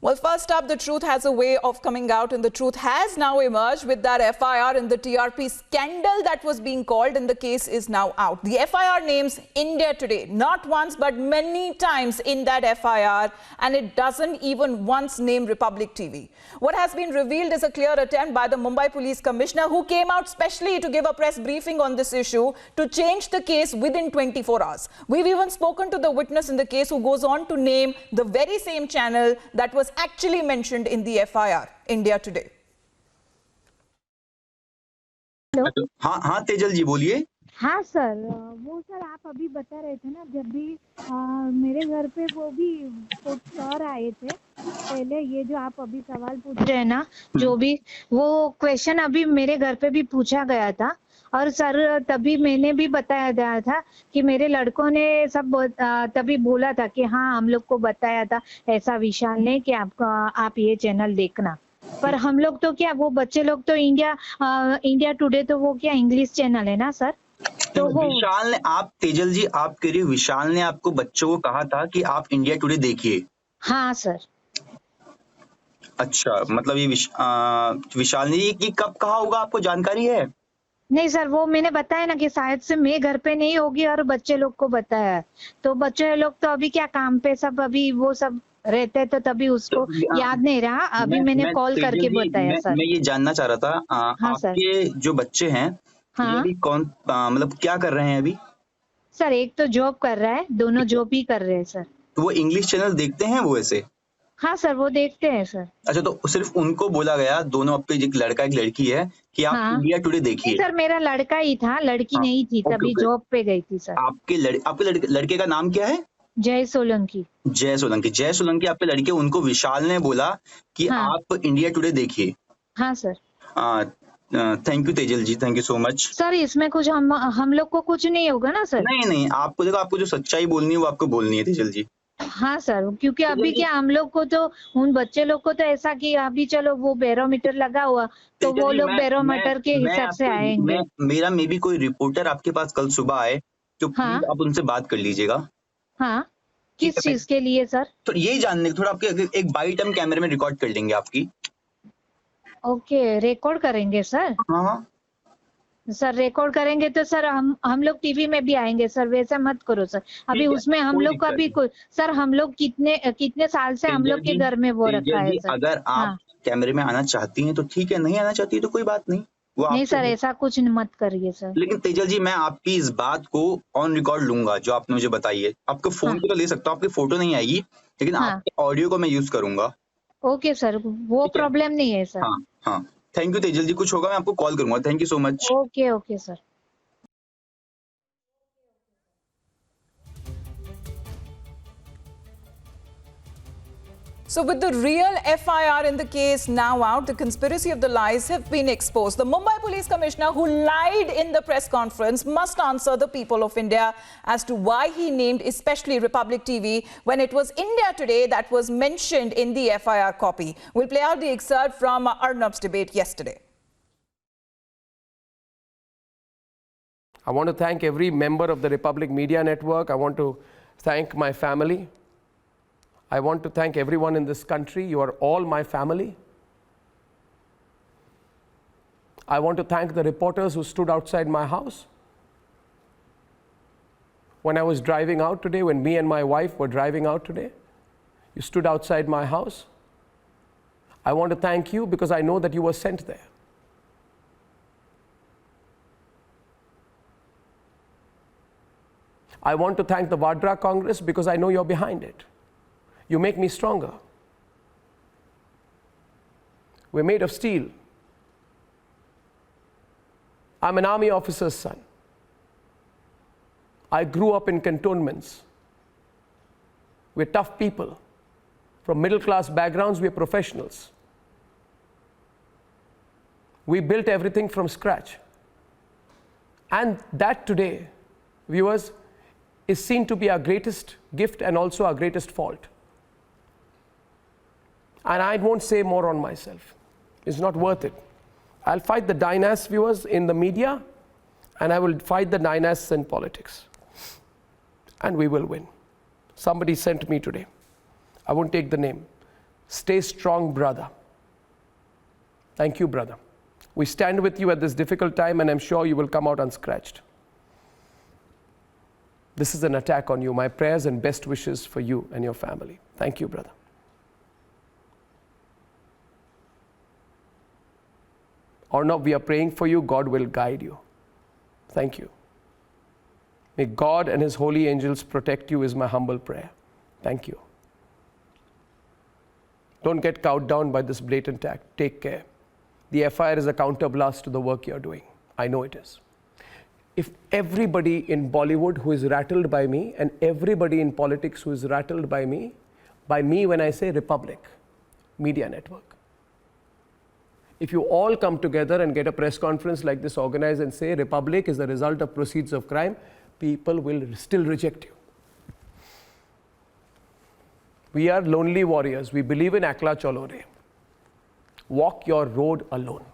Well, first up, the truth has a way of coming out, and the truth has now emerged with that FIR in the TRP scandal that was being called, and the case is now out. The FIR names India Today, not once but many times in that FIR, and it doesn't even once name Republic TV. What has been revealed is a clear attempt by the Mumbai Police Commissioner, who came out specially to give a press briefing on this issue, to change the case within 24 hours. We've even spoken to the witness in the case, who goes on to name the very same channel that was actually mentioned in the FIR, India Today. Hello. हाँ तेजल जी बोलिए। हाँ sir, वो sir आप अभी बता रहे थे ना, जब भी मेरे घर पे वो भी सर आए थे पहले, ये जो आप अभी सवाल पूछ रहे हैं ना, जो भी वो क्वेश्चन अभी मेरे घर पे भी पूछा गया था, और सर तभी मैंने भी बताया गया था कि मेरे लड़कों ने सब तभी बोला था कि हाँ, हम लोग को बताया था ऐसा विशाल ने कि आप ये चैनल देखना। पर हम लोग तो क्या, वो बच्चे लोग तो इंडिया टुडे तो वो क्या इंग्लिश चैनल है ना सर, तो वो विशाल ने, आप तेजल जी आप कह रही हो विशाल ने आपको बच्चों को कहा था कि आप इंडिया टुडे देखिए? हाँ सर। अच्छा, मतलब ये विशाल ने ये कब कहा होगा, आपको जानकारी है? नहीं सर, वो मैंने बताया ना कि शायद से मैं घर पे नहीं होगी और बच्चे लोग को बताया, तो बच्चे लोग तो अभी क्या काम पे सब अभी वो सब रहते, तो तभी उसको तो याद नहीं रहा। अभी मैंने कॉल करके बताया सर। मैं ये जानना चाह रहा था, हाँ आपके जो बच्चे हैं, हाँ ये भी कौन मतलब क्या कर रहे हैं अभी? सर, एक तो जॉब कर रहा है, दोनों जॉब ही कर रहे हैं सर। तो वो इंग्लिश चैनल देखते हैं वो ऐसे? हाँ सर, वो देखते हैं सर। अच्छा, तो सिर्फ उनको बोला गया, दोनों आपके एक लड़का एक लड़की है, कि आप हाँ। इंडिया टुडे देखिए? सर मेरा लड़का ही था, लड़की हाँ, नहीं थी, तभी जॉब पे गई थी सर। आपके लड़के का नाम क्या है? जय सोलंकी। जय सोलंकी आपके लड़के, उनको विशाल ने बोला कि हाँ। आप इंडिया टुडे देखिए? हाँ sir. Thank you Tejal ji, thank you so much. Sir इसमें कुछ हम लोग को कुछ नहीं होगा ना सर? नहीं, आपको देखो, आपको जो सच्चाई बोलनी है वो आपको बोलनी है तेजल जी। हाँ सर, क्योंकि अभी क्या हम लोग को तो, उन बच्चे लोग को तो ऐसा कि अभी चलो वो बैरोमीटर लगा हुआ, तो वो लोग बैरोमीटर के हिसाब से आएंगे। मेरा मे भी कोई रिपोर्टर आपके पास कल सुबह आए, तो हाँ। प्लीज आप उनसे बात कर लीजिएगा। हाँ, किस चीज के लिए सर? तो यही जानने, थोड़ा आपके एक बाइट हम कैमरे में रिकॉर्ड कर लेंगे आपकी। ओके, रिकॉर्ड करेंगे सर? हाँ सर रिकॉर्ड करेंगे तो सर हम लोग टीवी में भी आएंगे सर, वैसा मत करो सर। अभी उसमें हम लोग का भी सर, हम लोग कितने साल से हम लोग के घर में वो रखा है सर। अगर आप कैमरे में आना चाहती हैं तो ठीक है, नहीं आना चाहती तो कोई बात नहीं, वो नहीं सर, ऐसा कुछ मत करिए सर। लेकिन तेजल जी, मैं आपकी इस बात को ऑन रिकॉर्ड लूंगा जो आपने मुझे बताई है। आपके फोन को तो ले सकता हूँ, आपकी फोटो नहीं आएगी, लेकिन आपके ऑडियो को मैं यूज करूंगा। ओके सर, वो प्रॉब्लम नहीं है सर। हाँ, थैंक यू तेजल जी, कुछ होगा मैं आपको कॉल करूंगा। Thank you so much. Okay sir. So with the real FIR in the case now out, the conspiracy of the lies have been exposed. The Mumbai Police Commissioner, who lied in the press conference, must answer the people of India as to why he named especially Republic TV when it was India Today that was mentioned in the FIR copy. We'll play out the excerpt from Arnab's debate yesterday. I want to thank every member of the Republic Media Network. I want to thank my family. I want to thank everyone in this country. You are all my family. I want to thank the reporters who stood outside my house. When I was driving out today, when me and my wife were driving out today, you stood outside my house. I want to thank you because I know that you were sent there. I want to thank the Vadra Congress because I know you're behind it. You make me stronger. We're made of steel. I'm an army officer's son. I grew up in cantonments. We're tough people. From middle-class backgrounds, we're professionals. We built everything from scratch. And that today, viewers, is seen to be our greatest gift and also our greatest fault. And I won't say more on myself. It's not worth it. I'll fight the dynasts, viewers, in the media, and I will fight the dynasts in politics. And we will win. Somebody sent me today. I won't take the name. Stay strong, brother. Thank you, brother. We stand with you at this difficult time, and I'm sure you will come out unscratched. This is an attack on you. My prayers and best wishes for you and your family. Thank you, brother. Arnab, we are praying for you. God will guide you. Thank you. May God and His holy angels protect you is my humble prayer. Thank you. Don't get cowed down by this blatant act. Take care. The FIR is a counterblast to the work you're doing. I know it is. If everybody in Bollywood who is rattled by me, and everybody in politics who is rattled by me when I say Republic Media Network, if you all come together and get a press conference like this organized and say Republic is the result of proceeds of crime, people will still reject you. We are lonely warriors. We believe in Akla Chalore. Walk your road alone.